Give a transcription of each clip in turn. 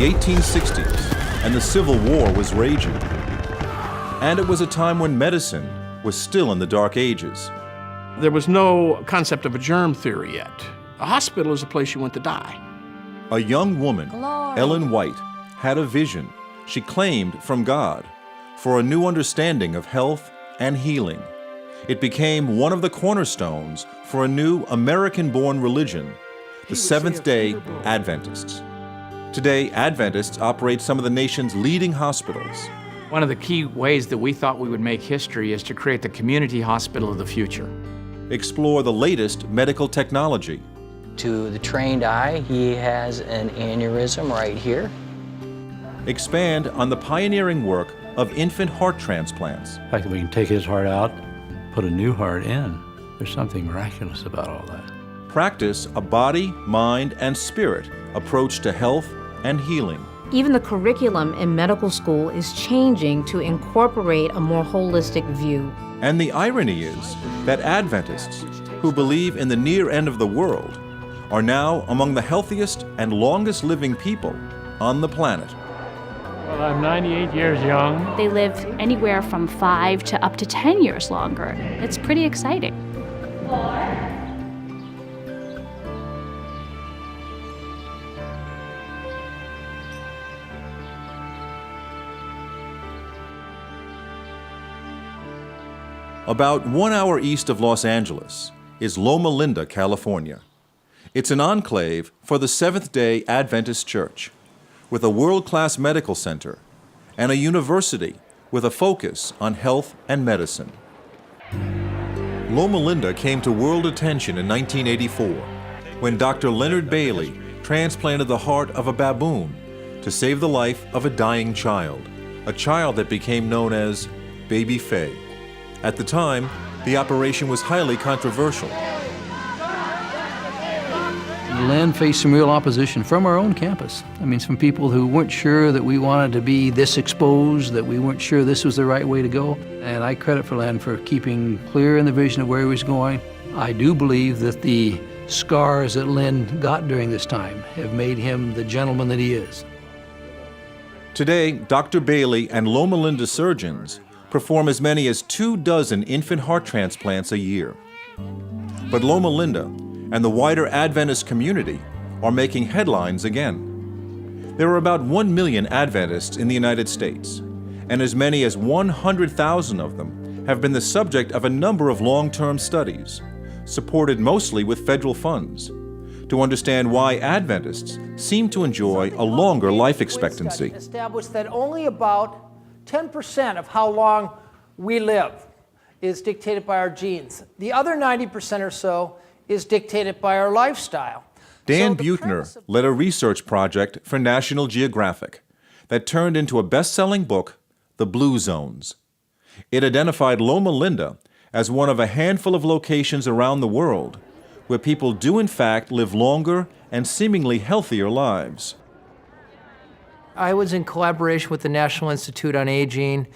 1860s, and the Civil War was raging. And it was a time when medicine was still in the Dark Ages. There was no concept of a germ theory yet. A hospital is a place you went to die. A young woman, Ellen White, had a vision she claimed from God for a new understanding of health and healing. It became one of the cornerstones for a new American-born religion, the Seventh-day Adventists. Today, Adventists operate some of the nation's leading hospitals. One of the key ways that we thought we would make history is to create the community hospital of the future. Explore the latest medical technology. To the trained eye, he has an aneurysm right here. Expand on the pioneering work of infant heart transplants. The fact that we can take his heart out, put a new heart in, there's something miraculous about all that. Practice a body, mind, and spirit approach to health and healing. Even the curriculum in medical school is changing to incorporate a more holistic view. And the irony is that Adventists, who believe in the near end of the world, are now among the healthiest and longest living people on the planet. Well, I'm 98 years young. They live anywhere from 5 to up to 10 years longer. It's pretty exciting. About 1 hour east of Los Angeles is Loma Linda, California. It's an enclave for the Seventh-day Adventist Church, with a world-class medical center and a university with a focus on health and medicine. Loma Linda came to world attention in 1984 when Dr. Leonard Bailey transplanted the heart of a baboon to save the life of a dying child, a child that became known as Baby Faye. At the time, the operation was highly controversial. Len faced some real opposition from our own campus. I mean, some people who weren't sure that we wanted to be this exposed, that we weren't sure this was the right way to go. And I credit for Len for keeping clear in the vision of where he was going. I do believe that the scars that Len got during this time have made him the gentleman that he is. Today, Dr. Bailey and Loma Linda surgeons perform as many as 24 infant heart transplants a year. But Loma Linda and the wider Adventist community are making headlines again. There are about 1 million Adventists in the United States, and as many as 100,000 of them have been the subject of a number of long-term studies, supported mostly with federal funds, to understand why Adventists seem to enjoy a longer life expectancy. Established that only about 10% of how long we live is dictated by our genes. The other 90% or so is dictated by our lifestyle. Dan Buettner led a research project for National Geographic that turned into a best-selling book, The Blue Zones. It identified Loma Linda as one of a handful of locations around the world where people do in fact live longer and seemingly healthier lives. I was in collaboration with the National Institute on Aging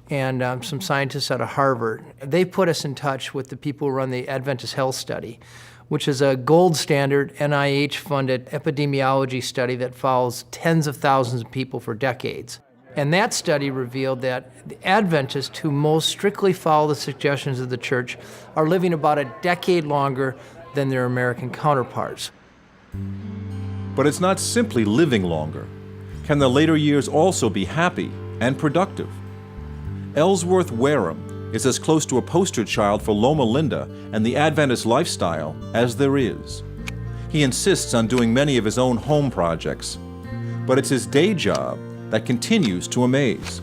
and some scientists out of Harvard. They put us in touch with the people who run the Adventist Health Study, which is a gold standard NIH-funded epidemiology study that follows tens of thousands of people for decades. And that study revealed that the Adventists who most strictly follow the suggestions of the church are living about a decade longer than their American counterparts. But it's not simply living longer. Can the later years also be happy and productive? Ellsworth Wareham is as close to a poster child for Loma Linda and the Adventist lifestyle as there is. He insists on doing many of his own home projects, but it's his day job that continues to amaze.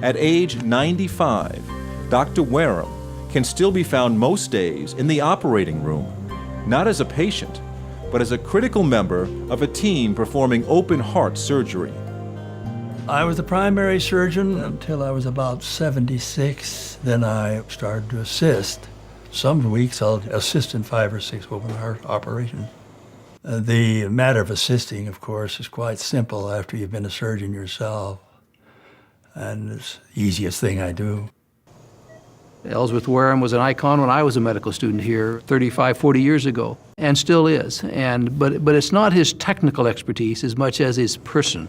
At age 95, Dr. Wareham can still be found most days in the operating room, not as a patient, but as a critical member of a team performing open heart surgery. I was the primary surgeon until I was about 76. Then I started to assist. Some weeks I'll assist in 5 or 6 open heart operations. The matter of assisting, of course, is quite simple after you've been a surgeon yourself. And it's the easiest thing I do. Ellsworth Wareham was an icon when I was a medical student here 35, 40 years ago, and still is. But it's not his technical expertise as much as his person.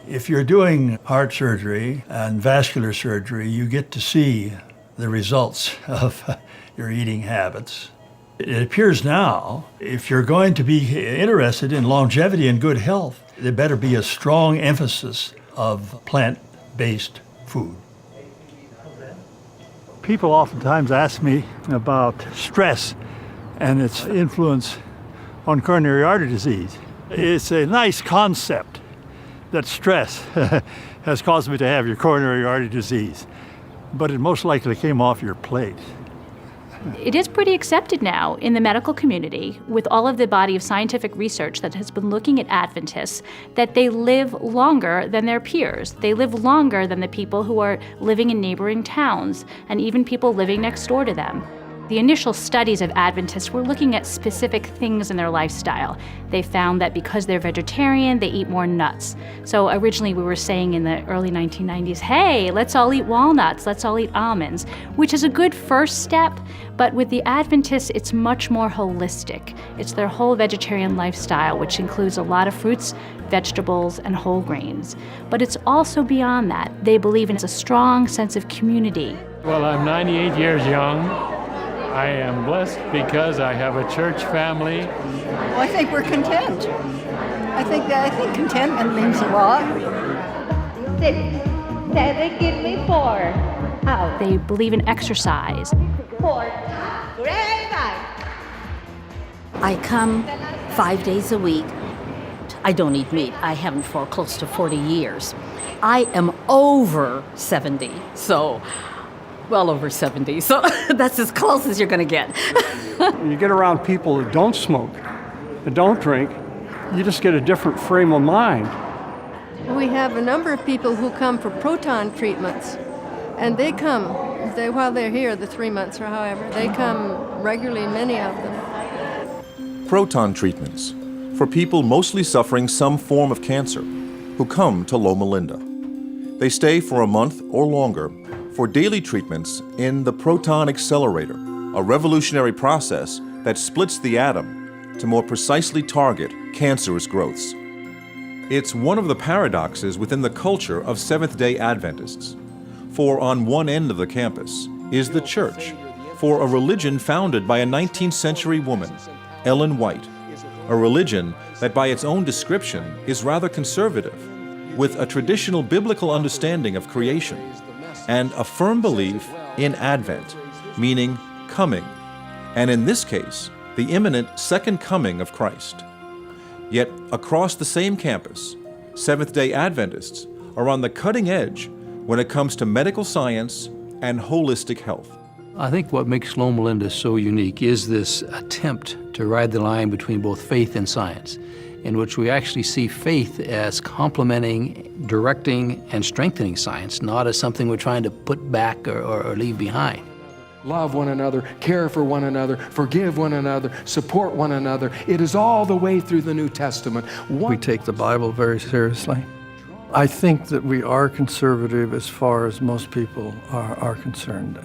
If you're doing heart surgery and vascular surgery, you get to see the results of your eating habits. It appears now, if you're going to be interested in longevity and good health, there better be a strong emphasis of plant-based food. People oftentimes ask me about stress and its influence on coronary artery disease. It's a nice concept that stress has caused me to have your coronary artery disease, but it most likely came off your plate. It is pretty accepted now in the medical community, with all of the body of scientific research that has been looking at Adventists, that they live longer than their peers. They live longer than the people who are living in neighboring towns, and even people living next door to them. The initial studies of Adventists were looking at specific things in their lifestyle. They found that because they're vegetarian, they eat more nuts. So originally we were saying in the early 1990s, hey, let's all eat walnuts, let's all eat almonds, which is a good first step, but with the Adventists, it's much more holistic. It's their whole vegetarian lifestyle, which includes a lot of fruits, vegetables, and whole grains. But it's also beyond that. They believe in a strong sense of community. Well, I'm 98 years young. I am blessed because I have a church family. Well, I think we're content. I think contentment means a lot. 6, 7, give me 4. Out. They believe in exercise. 4. Great. I come 5 days a week. I don't eat meat. I haven't for close to 40 years. I am over 70, so well over 70, so that's as close as you're going to get. You get around people that don't smoke, that don't drink, you just get a different frame of mind. We have a number of people who come for proton treatments, and they come, while they're here, the 3 months or however, they come regularly, many of them. Proton treatments for people mostly suffering some form of cancer who come to Loma Linda. They stay for a month or longer for daily treatments in the proton accelerator, a revolutionary process that splits the atom to more precisely target cancerous growths. It's one of the paradoxes within the culture of Seventh-day Adventists. For on one end of the campus is the church, for a religion founded by a 19th century woman, Ellen White, a religion that by its own description is rather conservative, with a traditional biblical understanding of creation, and a firm belief in Advent, meaning coming, and in this case, the imminent second coming of Christ. Yet, across the same campus, Seventh-day Adventists are on the cutting edge when it comes to medical science and holistic health. I think what makes Loma Linda so unique is this attempt to ride the line between both faith and science, in which we actually see faith as complementing, directing, and strengthening science, not as something we're trying to put back or leave behind. Love one another, care for one another, forgive one another, support one another. It is all the way through the New Testament. We take the Bible very seriously. I think that we are conservative as far as most people are concerned.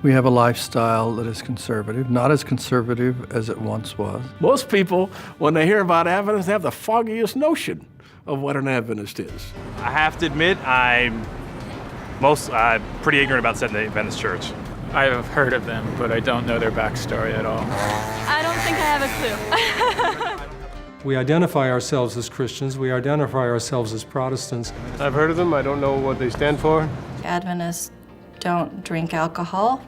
We have a lifestyle that is conservative, not as conservative as it once was. Most people, when they hear about Adventists, have the foggiest notion of what an Adventist is. I have to admit, I'm pretty ignorant about Seventh-day Adventist Church. I have heard of them, but I don't know their backstory at all. I don't think I have a clue. We identify ourselves as Christians. We identify ourselves as Protestants. I've heard of them. I don't know what they stand for. Adventists don't drink alcohol.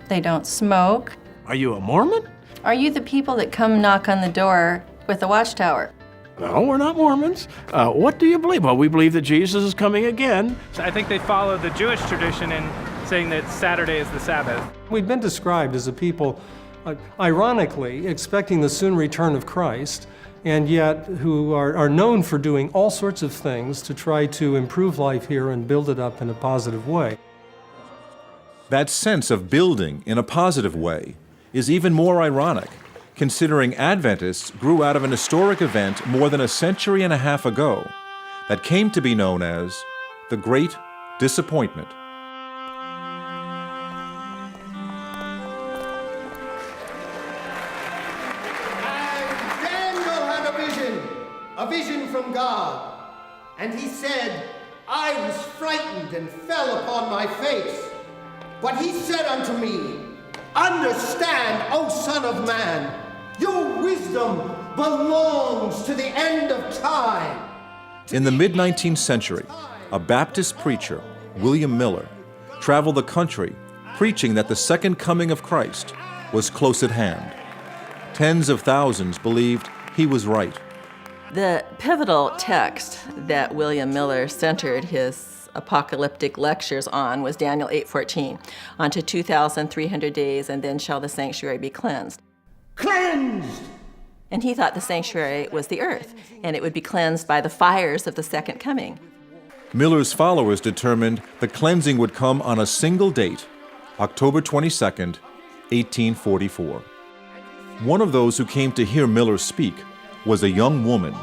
They don't smoke. Are you a Mormon? Are you the people that come knock on the door with the watchtower? No, we're not Mormons. What do you believe? Well, we believe that Jesus is coming again. I think they follow the Jewish tradition in saying that Saturday is the Sabbath. We've been described as a people, ironically, expecting the soon return of Christ, and yet who are known for doing all sorts of things to try to improve life here and build it up in a positive way. That sense of building in a positive way is even more ironic, considering Adventists grew out of an historic event more than a century and a half ago that came to be known as the Great Disappointment. A vision from God. And he said, I was frightened and fell upon my face. But he said unto me, understand, O Son of Man, your wisdom belongs to the end of time. In the mid-19th century, a Baptist preacher, William Miller, traveled the country preaching that the second coming of Christ was close at hand. Tens of thousands believed he was right. The pivotal text that William Miller centered his apocalyptic lectures on was Daniel 8:14. Unto 2,300 days, and then shall the sanctuary be cleansed. Cleansed! And he thought the sanctuary was the earth, and it would be cleansed by the fires of the second coming. Miller's followers determined the cleansing would come on a single date, October 22nd, 1844. One of those who came to hear Miller speak was a young woman,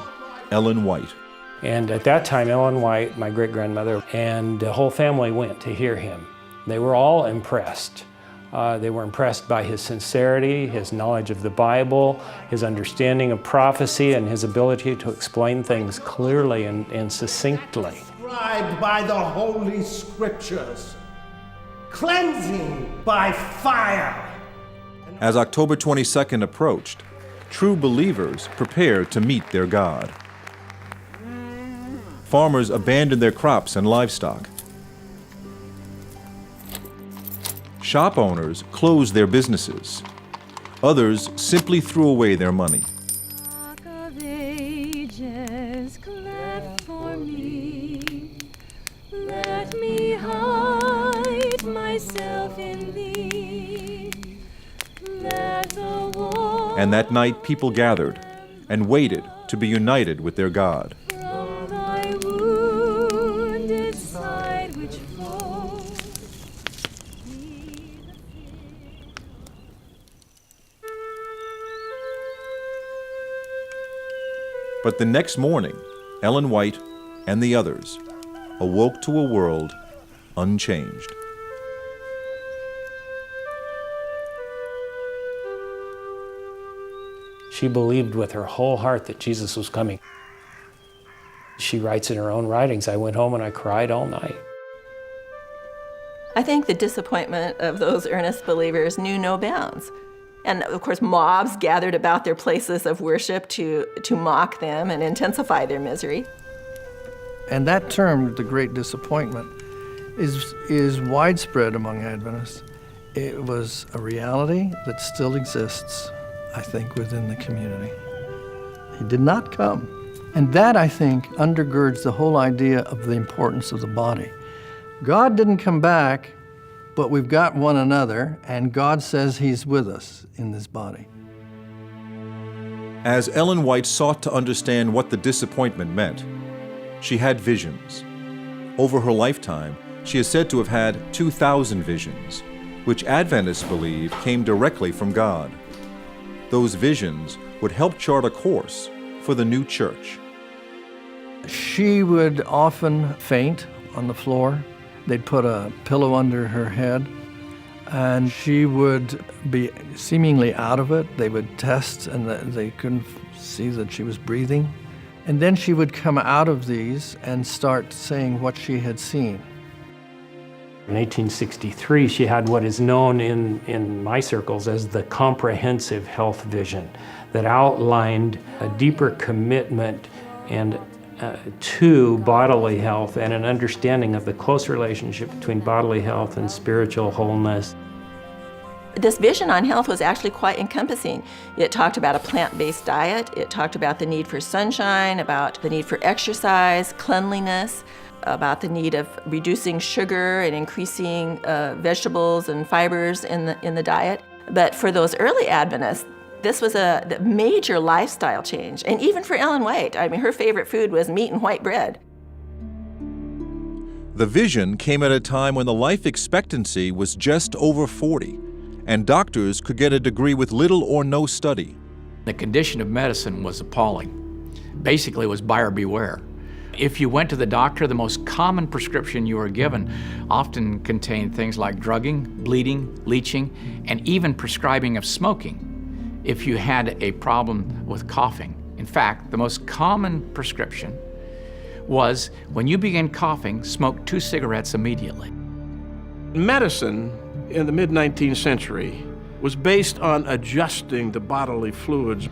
Ellen White. And at that time, Ellen White, my great-grandmother, and the whole family went to hear him. They were all impressed. They were impressed by his sincerity, his knowledge of the Bible, his understanding of prophecy, and his ability to explain things clearly and succinctly. Described by the Holy Scriptures. Cleansing by fire. As October 22nd approached, true believers prepared to meet their God. Farmers abandoned their crops and livestock. Shop owners closed their businesses. Others simply threw away their money. Let me hide myself in thee. And that night people gathered and waited to be united with their God. From thy wounded side which flows. But the next morning, Ellen White and the others awoke to a world unchanged. She believed with her whole heart that Jesus was coming. She writes in her own writings, I went home and I cried all night. I think the disappointment of those earnest believers knew no bounds. And of course, mobs gathered about their places of worship to mock them and intensify their misery. And that term, the great disappointment, is widespread among Adventists. It was a reality that still exists, I think, within the community. He did not come. And that, I think, undergirds the whole idea of the importance of the body. God didn't come back, but we've got one another, and God says He's with us in this body. As Ellen White sought to understand what the disappointment meant, she had visions. Over her lifetime, she is said to have had 2,000 visions, which Adventists believe came directly from God. Those visions would help chart a course for the new church. She would often faint on the floor. They'd put a pillow under her head, and she would be seemingly out of it. They would test, and they couldn't see that she was breathing. And then she would come out of these and start saying what she had seen. In 1863, she had what is known in my circles as the comprehensive health vision that outlined a deeper commitment and to bodily health and an understanding of the close relationship between bodily health and spiritual wholeness. This vision on health was actually quite encompassing. It talked about a plant-based diet. It talked about the need for sunshine, about the need for exercise, cleanliness, about the need of reducing sugar and increasing vegetables and fibers in the diet. But for those early Adventists, this was a major lifestyle change. And even for Ellen White, I mean, her favorite food was meat and white bread. The vision came at a time when the life expectancy was just over 40, and doctors could get a degree with little or no study. The condition of medicine was appalling. Basically, it was buyer beware. If you went to the doctor, the most common prescription you were given often contained things like drugging, bleeding, leeching, and even prescribing of smoking if you had a problem with coughing. In fact, the most common prescription was when you began coughing, smoke 2 cigarettes immediately. Medicine in the mid-19th century was based on adjusting the bodily fluids.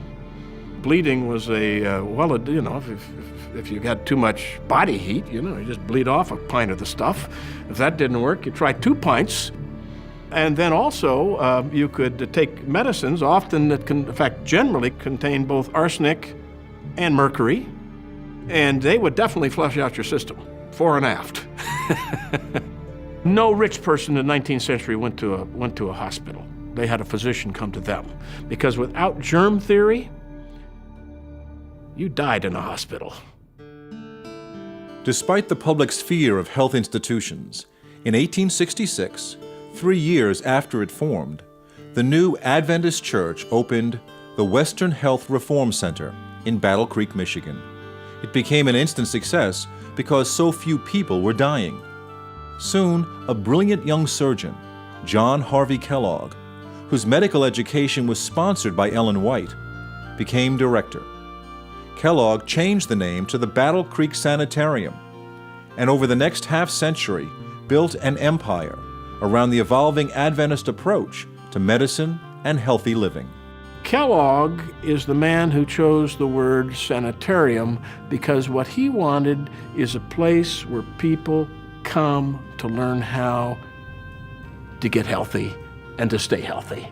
Bleeding was if you got too much body heat, you just bleed off a pint of the stuff. If that didn't work, you try 2 pints. And then also, you could take medicines, often that generally contain both arsenic and mercury, and they would definitely flush out your system, fore and aft. No rich person in the 19th century went to a hospital. They had a physician come to them, because without germ theory, you died in a hospital. Despite the public's fear of health institutions, in 1866, 3 years after it formed, the new Adventist Church opened the Western Health Reform Center in Battle Creek, Michigan. It became an instant success because so few people were dying. Soon, a brilliant young surgeon, John Harvey Kellogg, whose medical education was sponsored by Ellen White, became director. Kellogg changed the name to the Battle Creek Sanitarium, and over the next half-century built an empire around the evolving Adventist approach to medicine and healthy living. Kellogg is the man who chose the word sanitarium because what he wanted is a place where people come to learn how to get healthy and to stay healthy.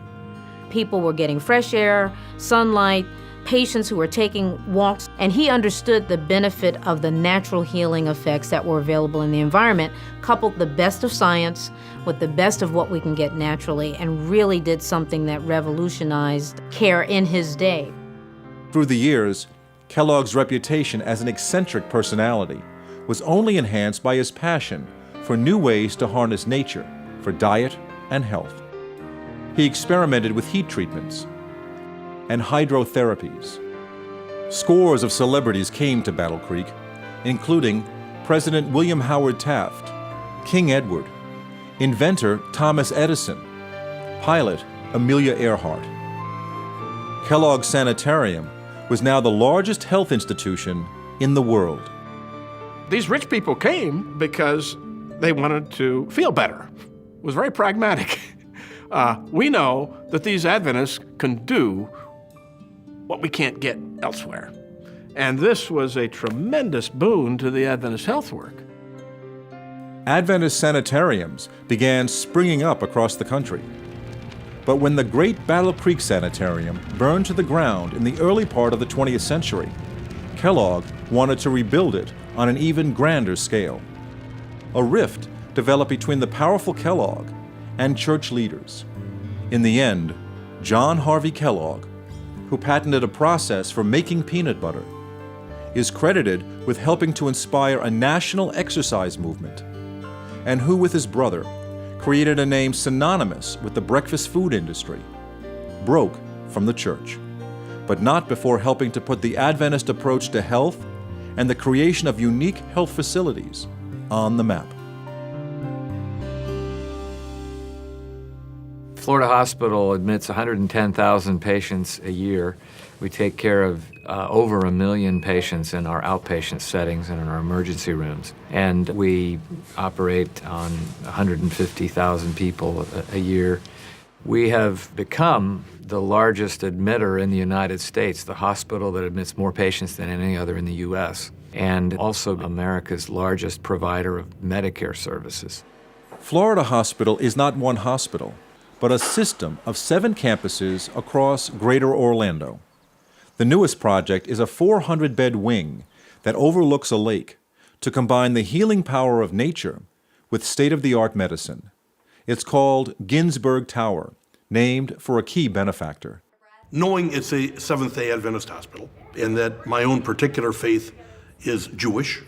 People were getting fresh air, sunlight, patients who were taking walks, and he understood the benefit of the natural healing effects that were available in the environment, coupled the best of science with the best of what we can get naturally, and really did something that revolutionized care in his day. Through the years, Kellogg's reputation as an eccentric personality was only enhanced by his passion for new ways to harness nature for diet and health. He experimented with heat treatments and hydrotherapies. Scores of celebrities came to Battle Creek, including President William Howard Taft, King Edward, inventor Thomas Edison, pilot Amelia Earhart. Kellogg's Sanitarium was now the largest health institution in the world. These rich people came because they wanted to feel better. It was very pragmatic. We know that these Adventists can do what we can't get elsewhere. And this was a tremendous boon to the Adventist health work. Adventist sanitariums began springing up across the country. But when the great Battle Creek Sanitarium burned to the ground in the early part of the 20th century, Kellogg wanted to rebuild it on an even grander scale. A rift developed between the powerful Kellogg and church leaders. In the end, John Harvey Kellogg, who patented a process for making peanut butter, is credited with helping to inspire a national exercise movement, and who, with his brother, created a name synonymous with the breakfast food industry, broke from the church, but not before helping to put the Adventist approach to health and the creation of unique health facilities on the map. Florida Hospital admits 110,000 patients a year. We take care of over 1 million patients in our outpatient settings and in our emergency rooms. And we operate on 150,000 people a year. We have become the largest admitter in the United States, the hospital that admits more patients than any other in the U.S., and also America's largest provider of Medicare services. Florida Hospital is not one hospital, but a system of 7 campuses across Greater Orlando. The newest project is a 400-bed wing that overlooks a lake to combine the healing power of nature with state-of-the-art medicine. It's called Ginsburg Tower, named for a key benefactor. Knowing it's a Seventh-day Adventist hospital and that my own particular faith is Jewish,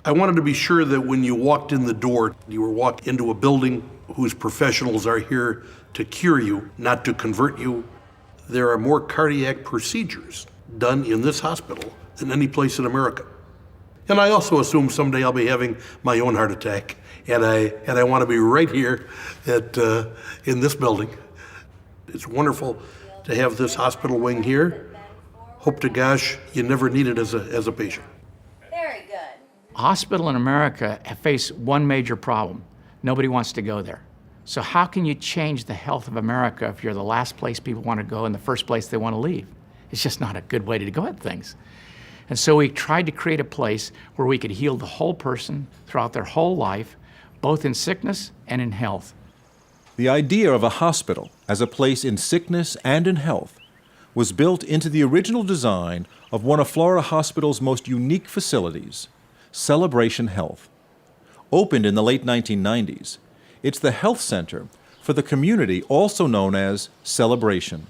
I wanted to be sure that when you walked in the door, you were walking into a building whose professionals are here to cure you, not to convert you. There are more cardiac procedures done in this hospital than any place in America. And I also assume someday I'll be having my own heart attack, and I want to be right here in this building. It's wonderful to have this hospital wing here. Hope to gosh you never need it as a patient. Very good. Hospital in America face one major problem. Nobody wants to go there. So how can you change the health of America if you're the last place people want to go and the first place they want to leave? It's just not a good way to go at things. And so we tried to create a place where we could heal the whole person throughout their whole life, both in sickness and in health. The idea of a hospital as a place in sickness and in health was built into the original design of one of Florida Hospital's most unique facilities, Celebration Health. Opened in the late 1990s, it's the health center for the community also known as Celebration.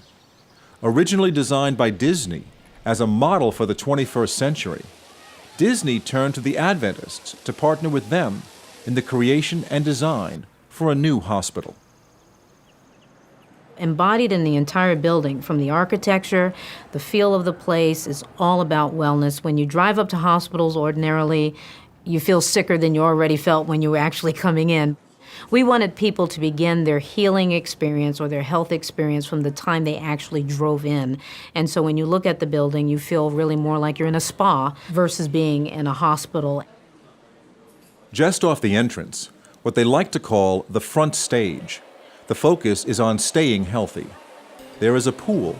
Originally designed by Disney as a model for the 21st century, Disney turned to the Adventists to partner with them in the creation and design for a new hospital. Embodied in the entire building, from the architecture, the feel of the place, is all about wellness. When you drive up to hospitals ordinarily, you feel sicker than you already felt when you were actually coming in. We wanted people to begin their healing experience or their health experience from the time they actually drove in. And so when you look at the building, you feel really more like you're in a spa versus being in a hospital. Just off the entrance, what they like to call the front stage, the focus is on staying healthy. There is a pool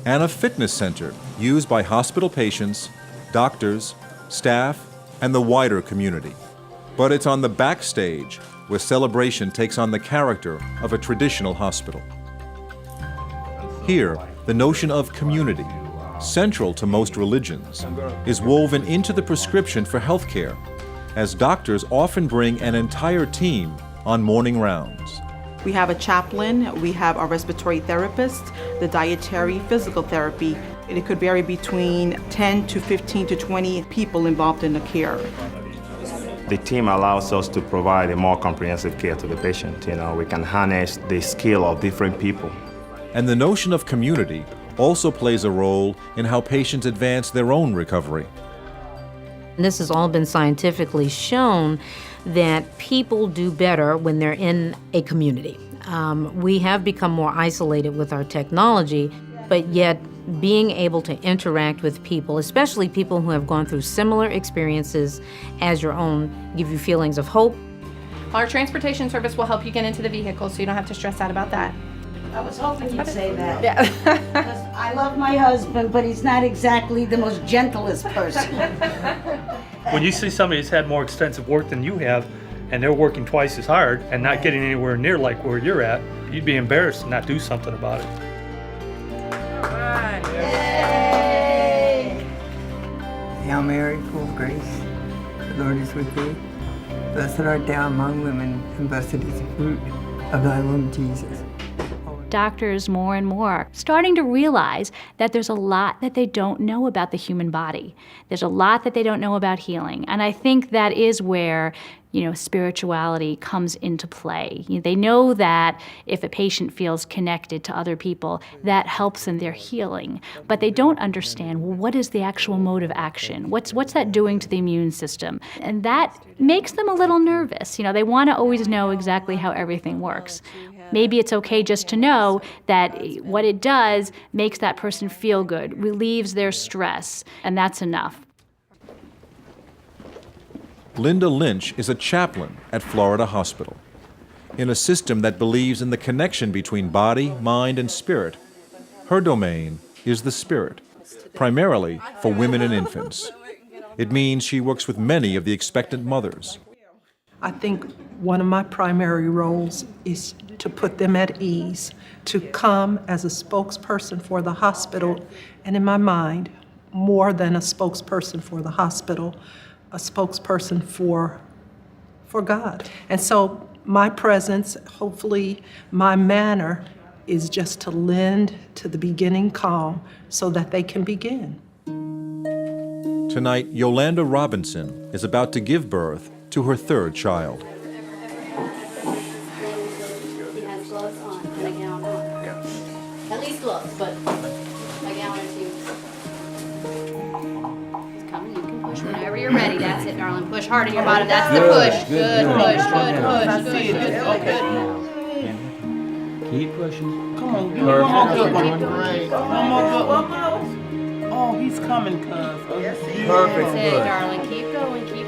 and a fitness center used by hospital patients, doctors, staff, and the wider community. But it's on the backstage where Celebration takes on the character of a traditional hospital. Here, the notion of community, central to most religions, is woven into the prescription for health care, as doctors often bring an entire team on morning rounds. We have a chaplain, we have a respiratory therapist, the dietary, physical therapy. It could vary between 10 to 15 to 20 people involved in the care. The team allows us to provide a more comprehensive care to the patient. We can harness the skill of different people. And the notion of community also plays a role in how patients advance their own recovery. This has all been scientifically shown that people do better when they're in a community. We have become more isolated with our technology, but yet being able to interact with people, especially people who have gone through similar experiences as your own, give you feelings of hope. Our transportation service will help you get into the vehicle so you don't have to stress out about that. I was hoping you'd say that. Yeah. Because I love my husband, but he's not exactly the most gentlest person. When you see somebody who's had more extensive work than you have, and they're working twice as hard and not getting anywhere near like where you're at, you'd be embarrassed to not do something about it. Hail Mary, full of grace, the Lord is with thee. Blessed art thou among women, and blessed is the fruit of thy womb, Jesus. Doctors more and more starting to realize that there's a lot that they don't know about the human body. There's a lot that they don't know about healing. And I think that is where, spirituality comes into play. They know that if a patient feels connected to other people, that helps in their healing. But they don't understand, well, what is the actual mode of action? What's that doing to the immune system? And that makes them a little nervous. They want to always know exactly how everything works. Maybe it's okay just to know that what it does makes that person feel good, relieves their stress, and that's enough. Linda Lynch is a chaplain at Florida Hospital. In a system that believes in the connection between body, mind, and spirit, her domain is the spirit, primarily for women and infants. It means she works with many of the expectant mothers. I think one of my primary roles is to put them at ease, to come as a spokesperson for the hospital, and in my mind, more than a spokesperson for the hospital, a spokesperson for God. And so my presence, hopefully my manner, is just to lend to the beginning calm so that they can begin. Tonight, Yolanda Robinson is about to give birth to her third child. At least look, but I guarantee you. It's coming, you can push whenever you're ready. That's it, darling. Push hard in your bottom. That's the push. Good push, good. Keep pushing. Come on, give me one more good one. One more good one. Oh, he's coming, cuz. Perfect. That's it, darling. Keep going, keep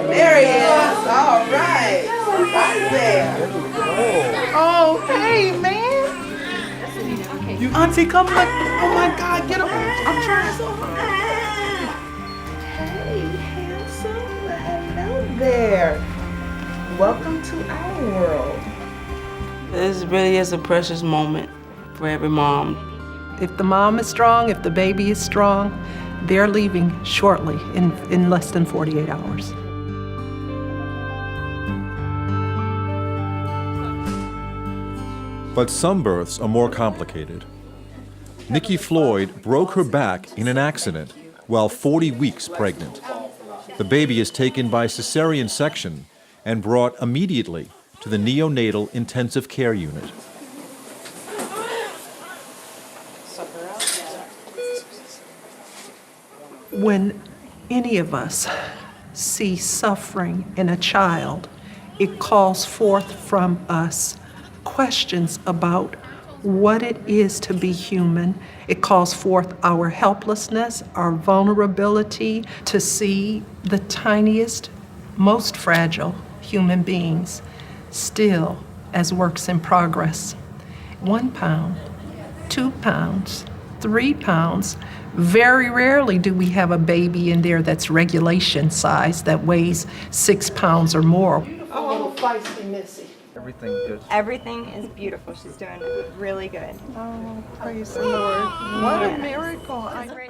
There he is. All right. Right there. Oh, hey, man. Auntie, come look. Oh, my God. Get up. I'm trying so hard. Hey, handsome. Hello there. Welcome to our world. This really is a precious moment for every mom. If the mom is strong, if the baby is strong, they're leaving shortly, in less than 48 hours. But some births are more complicated. Nikki Floyd broke her back in an accident while 40 weeks pregnant. The baby is taken by cesarean section and brought immediately to the neonatal intensive care unit. When any of us see suffering in a child, it calls forth from us questions about what it is to be human. It calls forth our helplessness, our vulnerability to see the tiniest, most fragile human beings still as works in progress. 1 pound, 2 pounds, 3 pounds. Very rarely do we have a baby in there that's regulation size that weighs 6 pounds or more. Oh, little feisty Missy. Everything good. Everything is beautiful. She's doing really good. Oh, praise the Lord. What a miracle.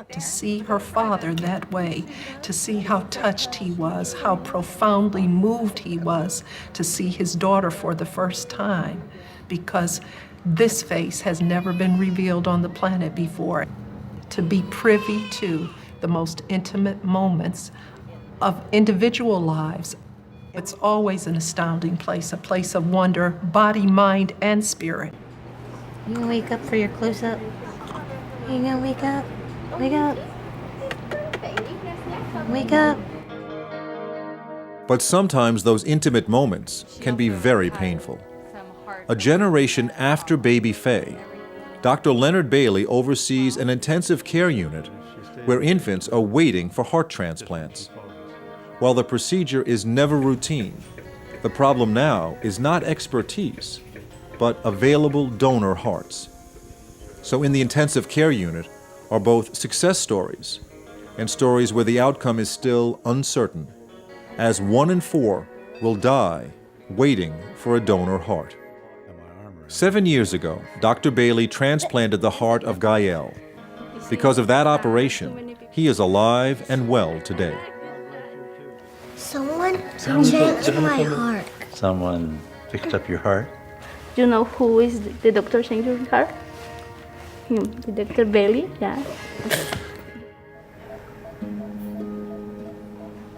To see her father that way, to see how touched he was, how profoundly moved he was, to see his daughter for the first time, because this face has never been revealed on the planet before. To be privy to the most intimate moments of individual lives. It's always an astounding place, a place of wonder, body, mind, and spirit. You gonna wake up for your close-up? You gonna wake up? Wake up. Wake up. But sometimes those intimate moments can be very painful. A generation after baby Faye, Dr. Leonard Bailey oversees an intensive care unit where infants are waiting for heart transplants. While the procedure is never routine, the problem now is not expertise, but available donor hearts. So in the intensive care unit are both success stories and stories where the outcome is still uncertain, as 1 in 4 will die waiting for a donor heart. 7 years ago, Dr. Bailey transplanted the heart of Gael. Because of that operation, he is alive and well today. Someone changed my heart. Someone picked up your heart? Do you know who is the doctor changing your heart? The Dr. Bailey, yeah.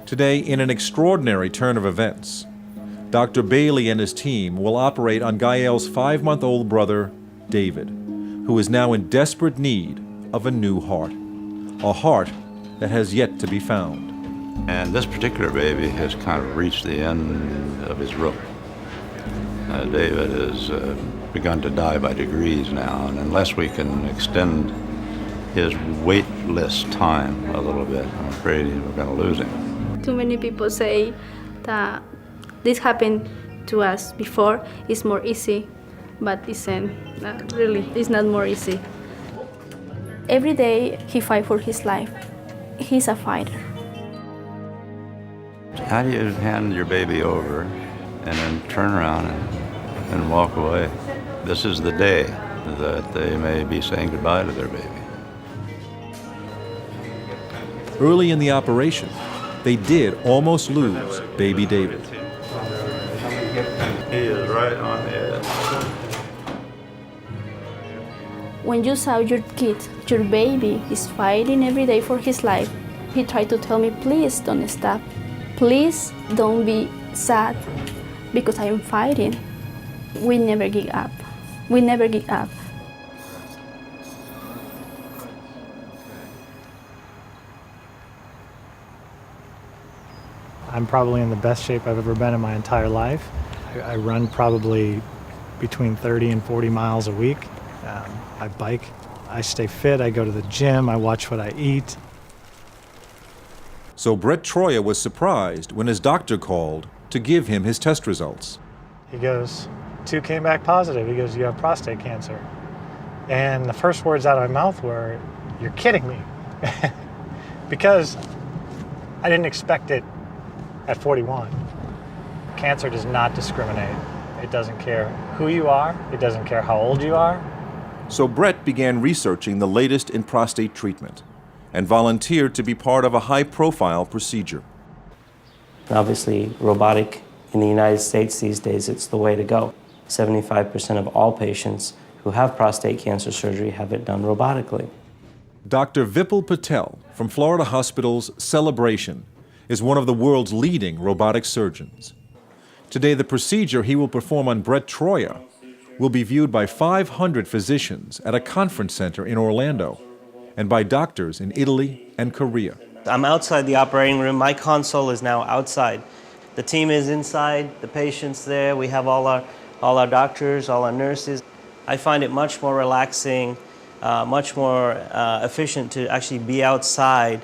Today, in an extraordinary turn of events, Dr. Bailey and his team will operate on Gael's 5-month-old brother, David, who is now in desperate need of a new heart, a heart that has yet to be found. And this particular baby has kind of reached the end of his rope. David has begun to die by degrees now, and unless we can extend his waitless time a little bit, I'm afraid we're going to lose him. Too many people say that this happened to us before. It's more easy, but isn't really. It's not more easy. Every day he fights for his life. He's a fighter. How do you hand your baby over and then turn around and walk away? This is the day that they may be saying goodbye to their baby. Early in the operation, they did almost lose baby David. He is right on the edge. When you saw your kid, your baby, is fighting every day for his life, he tried to tell me, please don't stop. Please don't be sad because I am fighting. We never give up. We never give up. I'm probably in the best shape I've ever been in my entire life. I run probably between 30 and 40 miles a week. I bike. I stay fit. I go to the gym. I watch what I eat. So Brett Troyer was surprised when his doctor called to give him his test results. He goes, 2 came back positive. He goes, you have prostate cancer. And the first words out of my mouth were, you're kidding me. Because I didn't expect it at 41. Cancer does not discriminate. It doesn't care who you are. It doesn't care how old you are. So Brett began researching the latest in prostate treatment and volunteered to be part of a high-profile procedure. Obviously, robotic in the United States these days, it's the way to go. 75% of all patients who have prostate cancer surgery have it done robotically. Dr. Vipul Patel from Florida Hospital's Celebration is one of the world's leading robotic surgeons. Today, the procedure he will perform on Brett Troyer will be viewed by 500 physicians at a conference center in Orlando and by doctors in Italy and Korea. I'm outside the operating room. My console is now outside. The team is inside, the patient's there. We have all our doctors, all our nurses. I find it much more relaxing, much more efficient to actually be outside.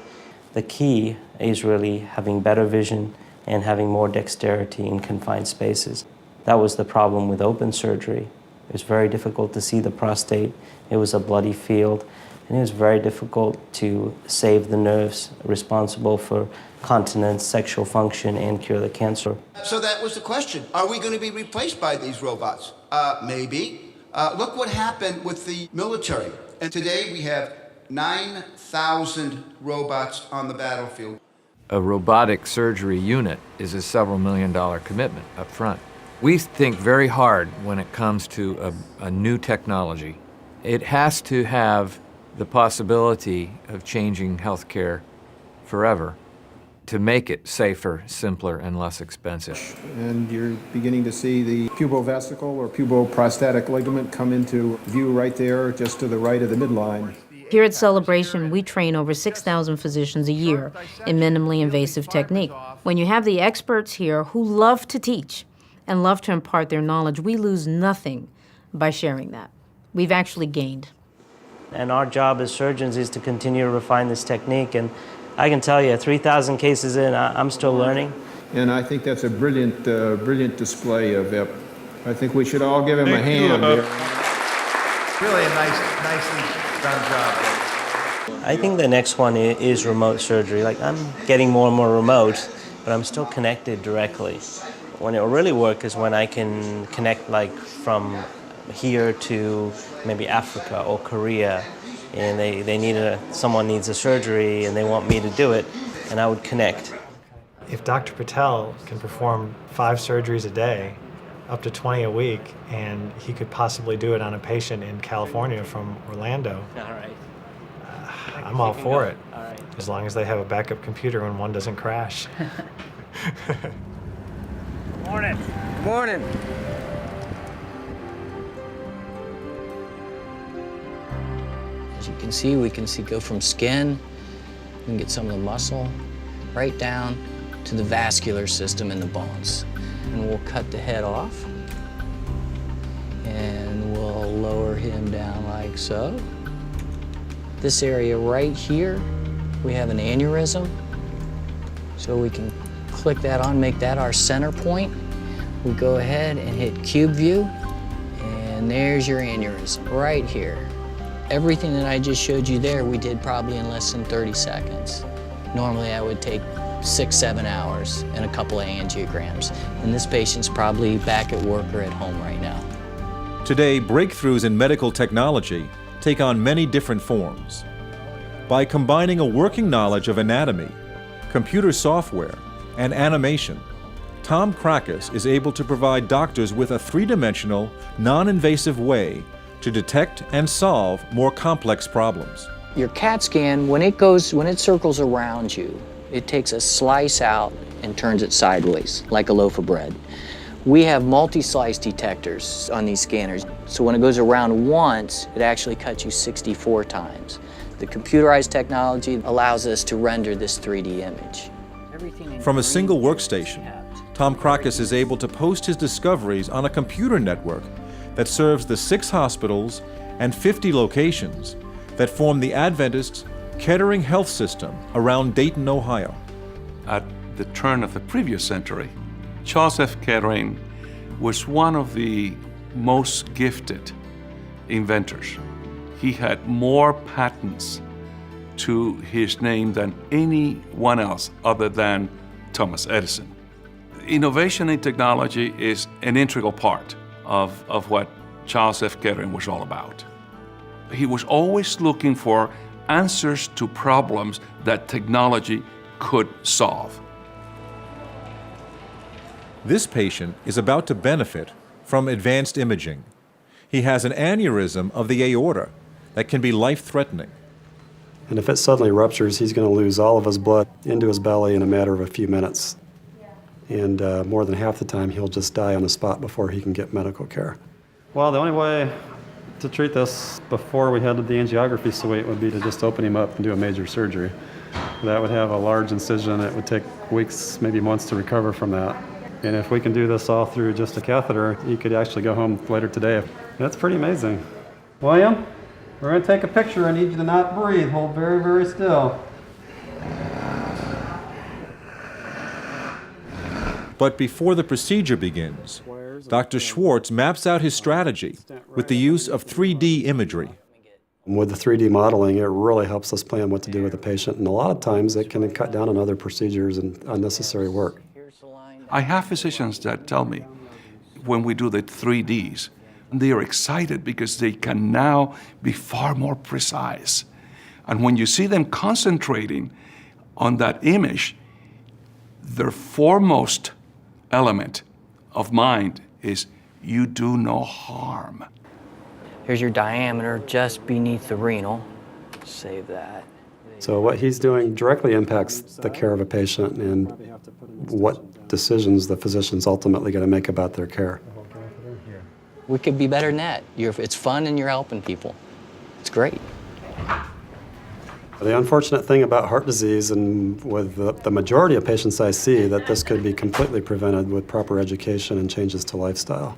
The key is really having better vision and having more dexterity in confined spaces. That was the problem with open surgery. It was very difficult to see the prostate. It was a bloody field, and it was very difficult to save the nerves responsible for continence, sexual function, and cure the cancer. So that was the question. Are we going to be replaced by these robots? Maybe. Look what happened with the military. And today we have 9,000 robots on the battlefield. A robotic surgery unit is a several million-dollar commitment up front. We think very hard when it comes to a new technology. It has to have the possibility of changing healthcare forever to make it safer, simpler, and less expensive. And you're beginning to see the pubovesical or puboprostatic ligament come into view right there, just to the right of the midline. Here at Celebration, we train over 6,000 physicians a year in minimally invasive technique. When you have the experts here who love to teach and love to impart their knowledge, we lose nothing by sharing that. We've actually gained. And our job as surgeons is to continue to refine this technique. And I can tell you, 3,000 cases in, I'm still learning. And I think that's a brilliant, brilliant display of Vip. I think we should all give him a hand here. Really a nicely done job. I think the next one is remote surgery. Like, I'm getting more and more remote, but I'm still connected directly. When it'll really work is when I can connect, like, from here to maybe Africa or Korea, and they need someone needs a surgery and they want me to do it, and I would connect. If Dr. Patel can perform 5 surgeries a day, up to 20 a week, and he could possibly do it on a patient in California from Orlando, All right. I'm all for it. All right. As long as they have a backup computer when one doesn't crash. Morning. Good morning. As you can see, we can go from skin, we can get some of the muscle, right down to the vascular system in the bones. And we'll cut the head off, and we'll lower him down like so. This area right here, we have an aneurysm, so we can click that on, make that our center point. We go ahead and hit cube view, and there's your aneurysm right here. Everything that I just showed you there, we did probably in less than 30 seconds. Normally I would take 6-7 hours and a couple of angiograms. And this patient's probably back at work or at home right now. Today, breakthroughs in medical technology take on many different forms. By combining a working knowledge of anatomy, computer software, and animation, Tom Krakis is able to provide doctors with a 3-dimensional, non-invasive way to detect and solve more complex problems. Your CAT scan, when it circles around you, it takes a slice out and turns it sideways, like a loaf of bread. We have multi-slice detectors on these scanners, so when it goes around once, it actually cuts you 64 times. The computerized technology allows us to render this 3D image. From a single workstation, Tom Krakis is able to post his discoveries on a computer network that serves the 6 hospitals and 50 locations that form the Adventist Kettering Health System around Dayton, Ohio. at the turn of the previous century, Charles F. Kettering was one of the most gifted inventors. He had more patents to his name than anyone else other than Thomas Edison. Innovation in technology is an integral part of what Charles F. Kettering was all about. He was always looking for answers to problems that technology could solve. This patient is about to benefit from advanced imaging. He has an aneurysm of the aorta that can be life-threatening. And if it suddenly ruptures, he's going to lose all of his blood into his belly in a matter of a few minutes. And more than half the time, he'll just die on the spot before he can get medical care. Well, the only way to treat this before we head to the angiography suite would be to just open him up and do a major surgery. That would have a large incision. It would take weeks, maybe months to recover from that. And if we can do this all through just a catheter, he could actually go home later today. That's pretty amazing. William, we're going to take a picture. I need you to not breathe. Hold very, very still. But before the procedure begins, Dr. Schwartz maps out his strategy with the use of 3D imagery. With the 3D modeling, it really helps us plan what to do with the patient, and a lot of times it can cut down on other procedures and unnecessary work. I have physicians that tell me when we do the 3Ds, they are excited because they can now be far more precise. And when you see them concentrating on that image, their foremost element of mind is you do no harm. Here's your diameter just beneath the renal. Save that. So what he's doing directly impacts the care of a patient and what decisions the physician's ultimately going to make about their care. We could be better than that. It's fun and you're helping people. It's great. The unfortunate thing about heart disease, and with the majority of patients I see, that this could be completely prevented with proper education and changes to lifestyle.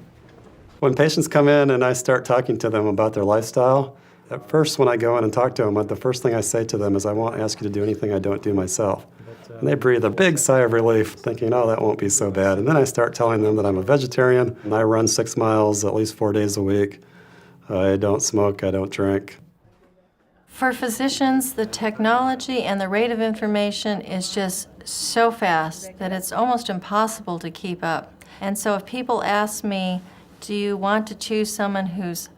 When patients come in and I start talking to them about their lifestyle, at first when I go in and talk to them, the first thing I say to them is, I won't ask you to do anything I don't do myself. And they breathe a big sigh of relief, thinking, oh, that won't be so bad. And then I start telling them that I'm a vegetarian, and I run 6 miles at least 4 days a week. I don't smoke, I don't drink. For physicians, the technology and the rate of information is just so fast that it's almost impossible to keep up. And so if people ask me, do you want to choose someone who's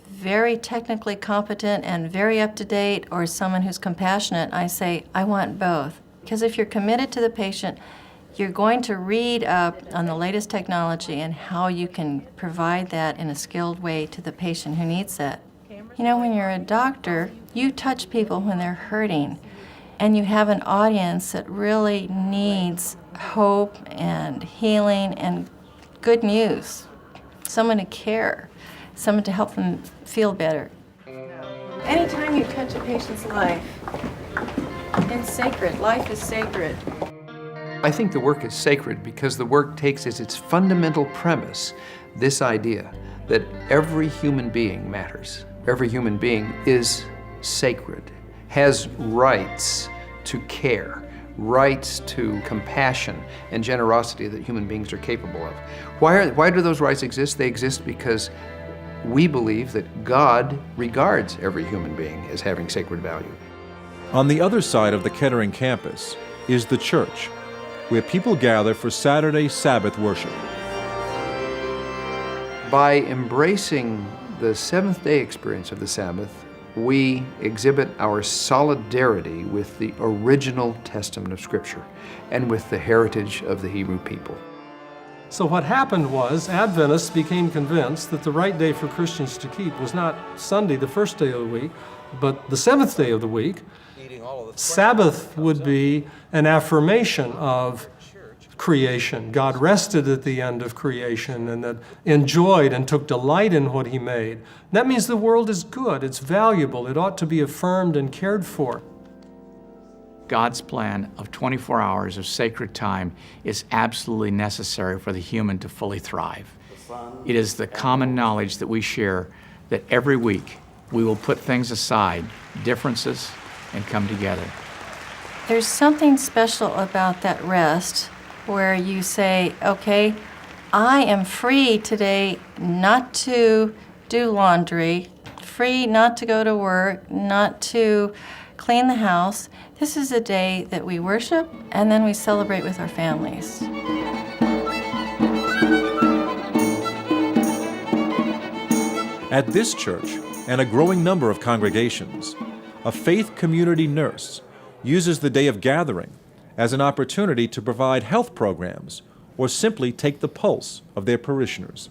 very technically competent and very up-to-date, or someone who's compassionate, I say, I want both. Because if you're committed to the patient, you're going to read up on the latest technology and how you can provide that in a skilled way to the patient who needs that. You know, when you're a doctor, you touch people when they're hurting, and you have an audience that really needs hope and healing and good news, someone to care, someone to help them feel better. Anytime you touch a patient's life, it's sacred. Life is sacred. I think the work is sacred because the work takes as its fundamental premise this idea that every human being matters. Every human being is sacred, has rights to care, rights to compassion and generosity that human beings are capable of. Why do those rights exist? They exist because we believe that God regards every human being as having sacred value. On the other side of the Kettering campus is the church, where people gather for Saturday Sabbath worship. By embracing the seventh-day experience of the Sabbath, we exhibit our solidarity with the original testament of Scripture and with the heritage of the Hebrew people. So what happened was Adventists became convinced that the right day for Christians to keep was not Sunday, the first day of the week, but the seventh day of the week. Sabbath would be an affirmation of creation. God rested at the end of creation and that enjoyed and took delight in what he made. That means the world is good, it's valuable, it ought to be affirmed and cared for. God's plan of 24 hours of sacred time is absolutely necessary for the human to fully thrive. It is the common knowledge that we share that every week we will put things aside, differences, and come together. There's something special about that rest where you say, okay, I am free today not to do laundry, free not to go to work, not to clean the house. This is a day that we worship and then we celebrate with our families. At this church and a growing number of congregations, a faith community nurse uses the day of gathering as an opportunity to provide health programs or simply take the pulse of their parishioners.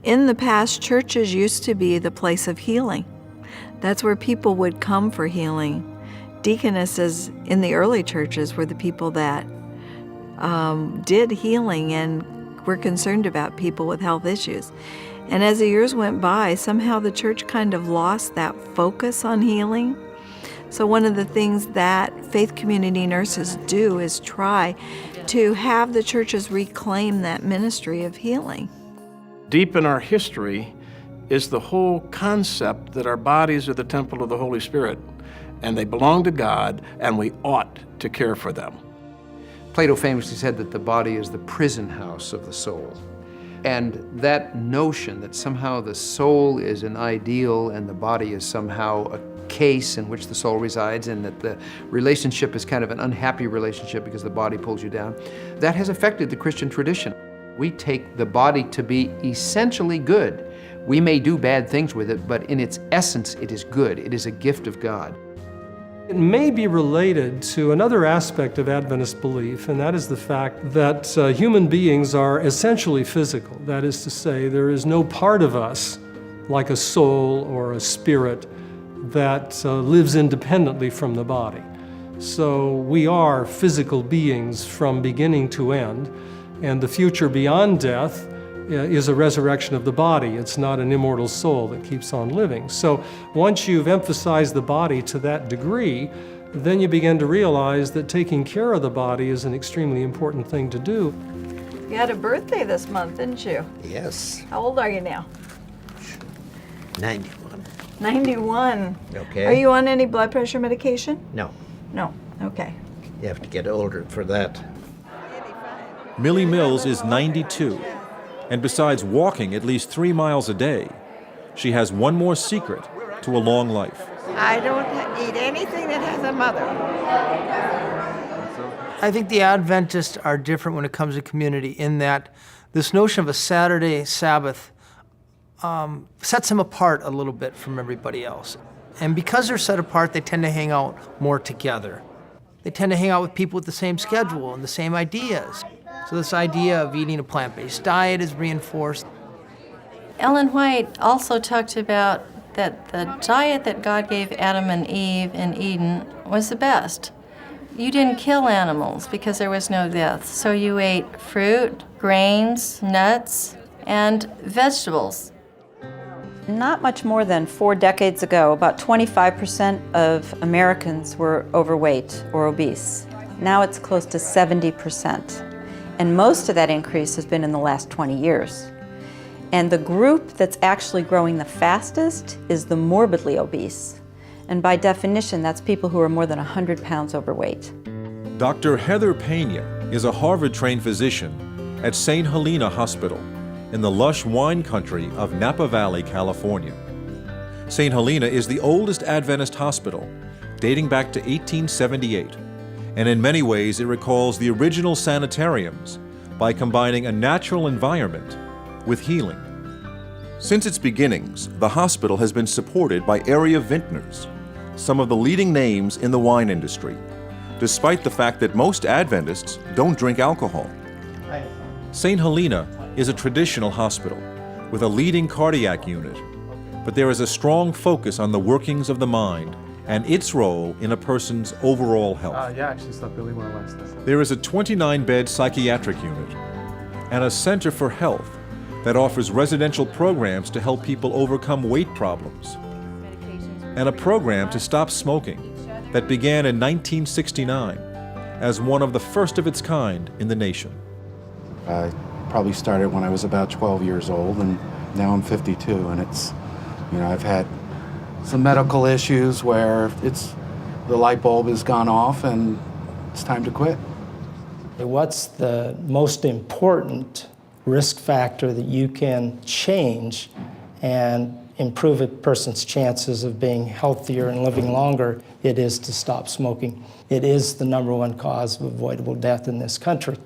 In the past, churches used to be the place of healing. That's where people would come for healing. Deaconesses in the early churches were the people that did healing and were concerned about people with health issues. And as the years went by, somehow the church kind of lost that focus on healing. So one of the things that faith community nurses do is try to have the churches reclaim that ministry of healing. Deep in our history is the whole concept that our bodies are the temple of the Holy Spirit, and they belong to God, and we ought to care for them. Plato famously said that the body is the prison house of the soul. And that notion that somehow the soul is an ideal and the body is somehow a case in which the soul resides, and that the relationship is kind of an unhappy relationship because the body pulls you down, that has affected the Christian tradition. We take the body to be essentially good. We may do bad things with it, but in its essence, it is good. It is a gift of God. It may be related to another aspect of Adventist belief, and that is the fact that human beings are essentially physical. That is to say, there is no part of us, like a soul or a spirit, that lives independently from the body. So we are physical beings from beginning to end, and the future beyond death is a resurrection of the body. It's not an immortal soul that keeps on living. So once you've emphasized the body to that degree, then you begin to realize that taking care of the body is an extremely important thing to do. You had a birthday this month, didn't you? Yes, How old are you now? 91. 91. Okay. Are you on any blood pressure medication? No, No. Okay. you have to get older for that. Millie Mills is 92, and besides walking at least 3 miles a day, she has one more secret to a long life. I don't eat anything that has a mother. I think the Adventists are different when it comes to community in that this notion of a Saturday Sabbath sets them apart a little bit from everybody else. And because they're set apart, they tend to hang out more together. They tend to hang out with people with the same schedule and the same ideas. So this idea of eating a plant-based diet is reinforced. Ellen White also talked about that the diet that God gave Adam and Eve in Eden was the best. You didn't kill animals because there was no death. So you ate fruit, grains, nuts, and vegetables. Not much more than 4 decades ago, about 25% of Americans were overweight or obese. Now it's close to 70%. And most of that increase has been in the last 20 years. And the group that's actually growing the fastest is the morbidly obese. And by definition, that's people who are more than 100 pounds overweight. Dr. Heather Pena is a Harvard-trained physician at St. Helena Hospital in the lush wine country of Napa Valley, California. St. Helena is the oldest Adventist hospital, dating back to 1878, and in many ways it recalls the original sanitariums by combining a natural environment with healing. Since its beginnings, the hospital has been supported by area vintners, some of the leading names in the wine industry, despite the fact that most Adventists don't drink alcohol. St. Helena is a traditional hospital with a leading cardiac unit, but there is a strong focus on the workings of the mind and its role in a person's overall health. Yeah, actually stopped really more or less. There is a 29-bed psychiatric unit and a center for health that offers residential programs to help people overcome weight problems, and a program to stop smoking that began in 1969 as one of the first of its kind in the nation. I probably started when I was about 12 years old, and now I'm 52, and it's, you know, I've had some medical issues where the light bulb has gone off, and it's time to quit. What's the most important risk factor that you can change and improve a person's chances of being healthier and living longer? It is to stop smoking. It is the #1 cause of avoidable death in this country.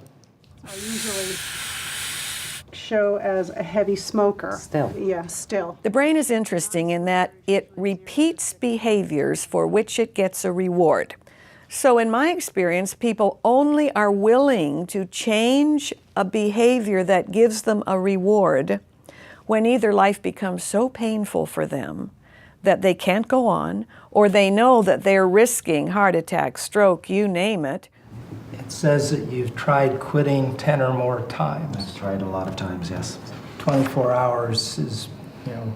I usually show as a heavy smoker. Still. Yeah, still. The brain is interesting in that it repeats behaviors for which it gets a reward. So in my experience, people only are willing to change a behavior that gives them a reward when either life becomes so painful for them that they can't go on, or they know that they're risking heart attack, stroke, you name it. It says that you've tried quitting 10 or more times. I've tried a lot of times, yes. 24 hours is,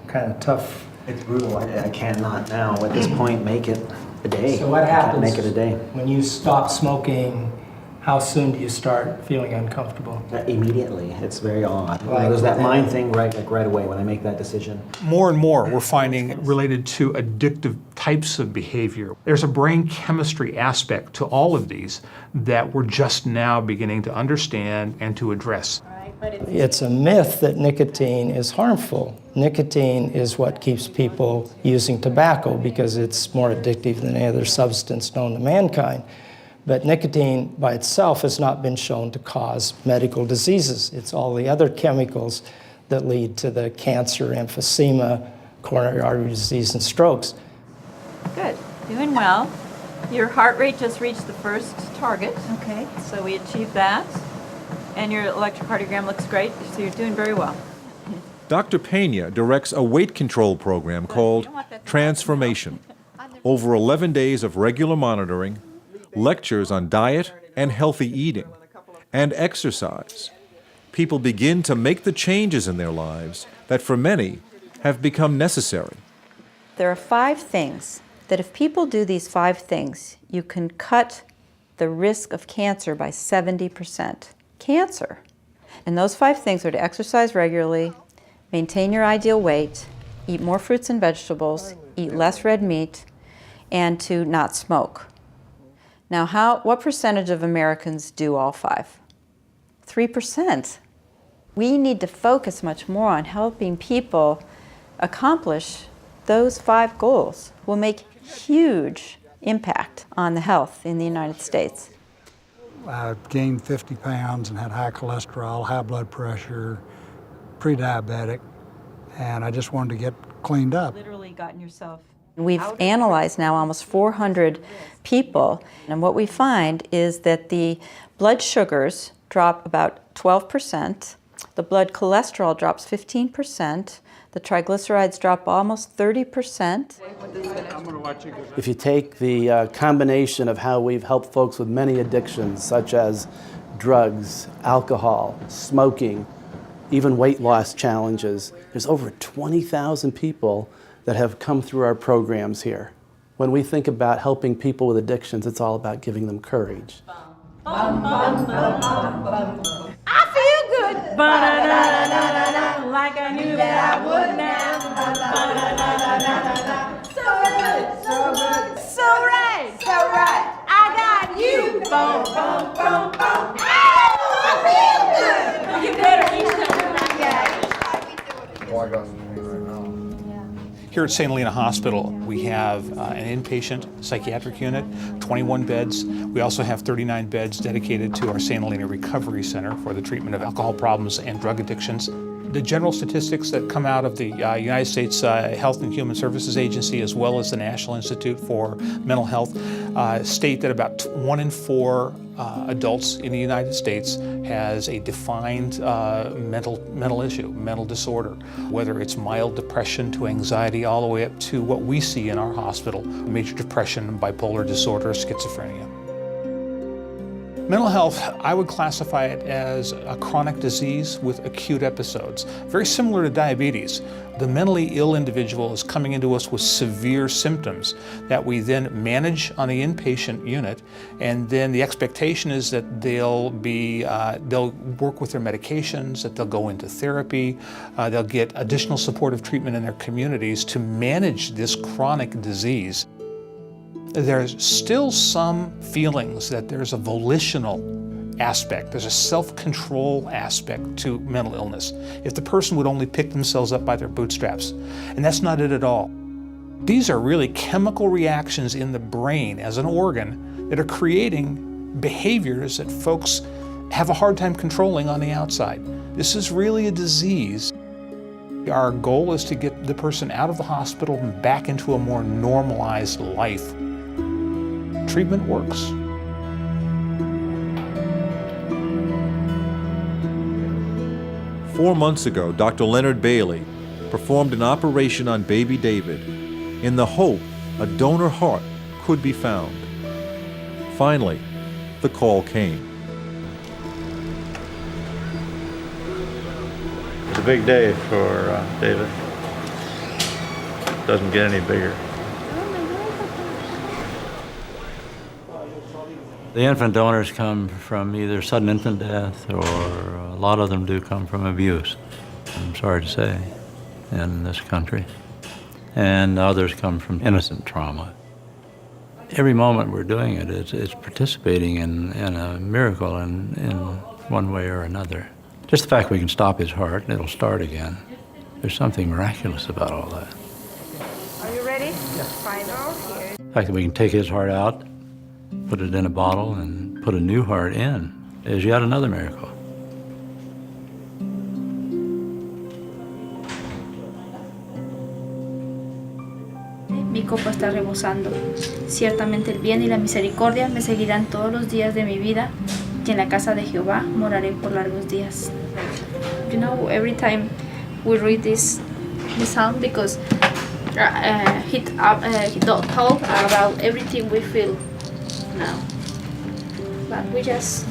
kind of tough. It's brutal. I cannot now, at this point, make it a day. So what happens I can't make it a day. when you stop smoking? How soon do you start feeling uncomfortable? Immediately. It's very odd. Like There's that within- mind thing right away when I make that decision. More and more we're finding related to addictive types of behavior. There's a brain chemistry aspect to all of these that we're just now beginning to understand and to address. It's a myth that nicotine is harmful. Nicotine is what keeps people using tobacco because it's more addictive than any other substance known to mankind. But nicotine by itself has not been shown to cause medical diseases. It's all the other chemicals that lead to the cancer, emphysema, coronary artery disease, and strokes. Good, doing well. Your heart rate just reached the first target. Okay. So we achieved that. And your electrocardiogram looks great, so you're doing very well. Dr. Pena directs a weight control program called Transformation. Over 11 days of regular monitoring, lectures on diet and healthy eating, and exercise. People begin to make the changes in their lives that for many have become necessary. There are 5 things that if people do these 5 things, you can cut the risk of cancer by 70%. Cancer. And those 5 things are to exercise regularly, maintain your ideal weight, eat more fruits and vegetables, eat less red meat, and to not smoke. Now, what percentage of Americans do all 5? 3%. We need to focus much more on helping people accomplish those 5 goals. Will make huge impact on the health in the United States. I gained 50 pounds and had high cholesterol, high blood pressure, pre-diabetic, and I just wanted to get cleaned up. Literally gotten yourself. We've analyzed now almost 400 people, and what we find is that the blood sugars drop about 12%, the blood cholesterol drops 15%, the triglycerides drop almost 30%. If you take the combination of how we've helped folks with many addictions, such as drugs, alcohol, smoking, even weight loss challenges, there's over 20,000 people that have come through our programs here. When we think about helping people with addictions, it's all about giving them courage. I feel good. Ba-da-da-da-da-da, like I knew that I would now. Ba-da-da-da-da-da. So good, so good, so right, so right. I got you. Boom, boom, boom, boom. Oh, I feel good. You better eat something like that. Here at St. Helena Hospital, we have an inpatient psychiatric unit, 21 beds. We also have 39 beds dedicated to our St. Helena Recovery Center for the treatment of alcohol problems and drug addictions. The general statistics that come out of the United States Health and Human Services Agency, as well as the National Institute for Mental Health, state that about 1 in 4 adults in the United States has a defined mental issue, mental disorder, whether it's mild depression to anxiety all the way up to what we see in our hospital, major depression, bipolar disorder, schizophrenia. Mental health, I would classify it as a chronic disease with acute episodes. Very similar to diabetes. The mentally ill individual is coming into us with severe symptoms that we then manage on the inpatient unit, and then the expectation is that they'll work with their medications, that they'll go into therapy, they'll get additional supportive treatment in their communities to manage this chronic disease. there's still some feelings that there's a volitional aspect, there's a self-control aspect to mental illness. If the person would only pick themselves up by their bootstraps. And that's not it at all. These are really chemical reactions in the brain as an organ that are creating behaviors that folks have a hard time controlling on the outside. This is really a disease. Our goal is to get the person out of the hospital and back into a more normalized life. Treatment works. Four months ago, Dr. Leonard Bailey performed an operation on baby David in the hope a donor heart could be found. Finally, the call came. It's a big day for David. Doesn't get any bigger. The infant donors come from either sudden infant death, or a lot of them do come from abuse, I'm sorry to say, in this country. And others come from innocent trauma. Every moment we're doing it, it's participating in a miracle in one way or another. Just the fact we can stop his heart and it'll start again. There's something miraculous about all that. Are you ready? Final here. The fact that we can take his heart out, put it in a bottle, and put a new heart in is yet another miracle. Mi copa está rebosando. Ciertamente el bien y la misericordia me seguirán todos los días de mi vida, y en la casa de Jehová moraré por largos días. You know, every time we read this psalm, because he talk about everything we feel now, but we just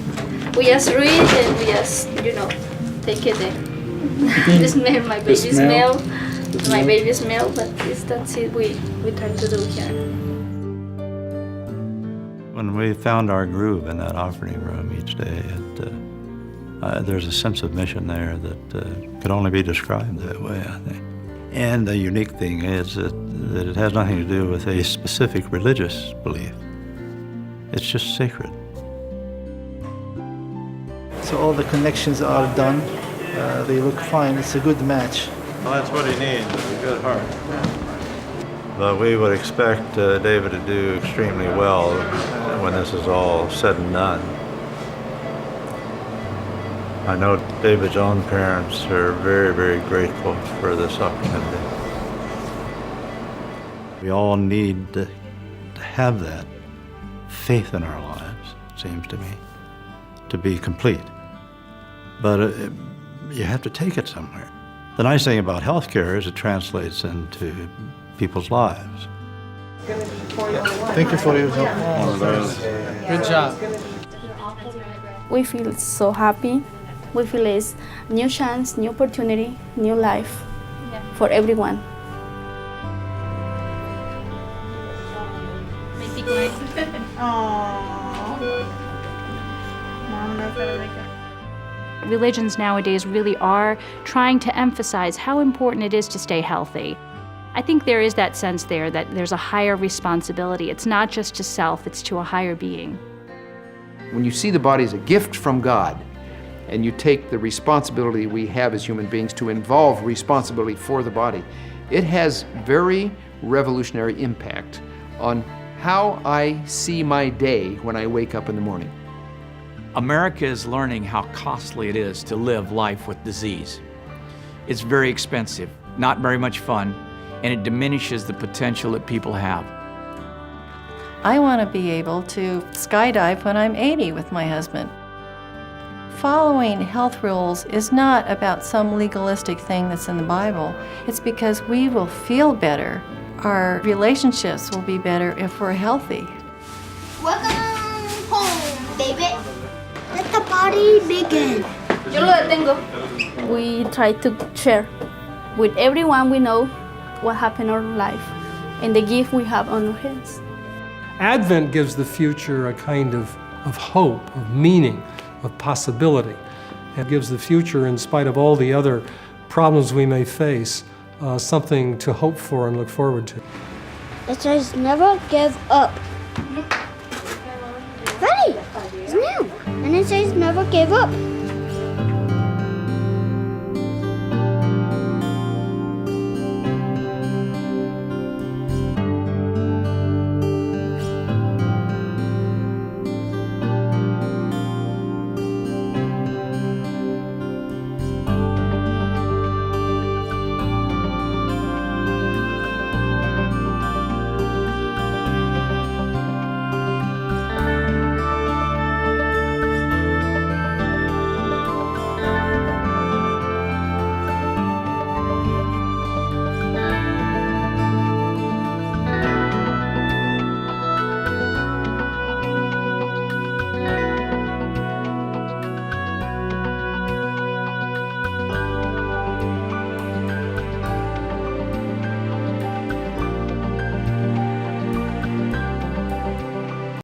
read and we just, you know, take it the smell, my baby smell. My baby smell, but that's it we try to do here. When we found our groove in that operating room each day, there's a sense of mission there that could only be described that way, I think. And the unique thing is that it has nothing to do with a specific religious belief. It's just sacred. So all the connections are done. They look fine. It's a good match. Well, that's what he needs, a good heart. But we would expect David to do extremely well when this is all said and done. I know David's own parents are very, very grateful for this opportunity. We all need to have that faith in our lives, it seems to me, to be complete. But you have to take it somewhere. The nice thing about healthcare is it translates into people's lives. Thank you for your help. Good job. We feel so happy. We feel it's new chance, new opportunity, new life for everyone. Religions nowadays really are trying to emphasize how important it is to stay healthy. I think there is that sense there that there's a higher responsibility. It's not just to self, it's to a higher being. When you see the body as a gift from God, and you take the responsibility we have as human beings to involve responsibility for the body, it has very revolutionary impact on how I see my day when I wake up in the morning. America is learning how costly it is to live life with disease. It's very expensive, not very much fun, and it diminishes the potential that people have. I want to be able to skydive when I'm 80 with my husband. Following health rules is not about some legalistic thing that's in the Bible. It's because we will feel better. Our relationships will be better if we're healthy. Welcome home, David. Let the party begin. Yo lo detengo. We try to share with everyone we know what happened in our life and the gift we have on our hands. Advent gives the future a kind of hope, of meaning, of possibility. It gives the future, in spite of all the other problems we may face, something to hope for and look forward to. Let us never give up. Ready! It's new. And it says never give up.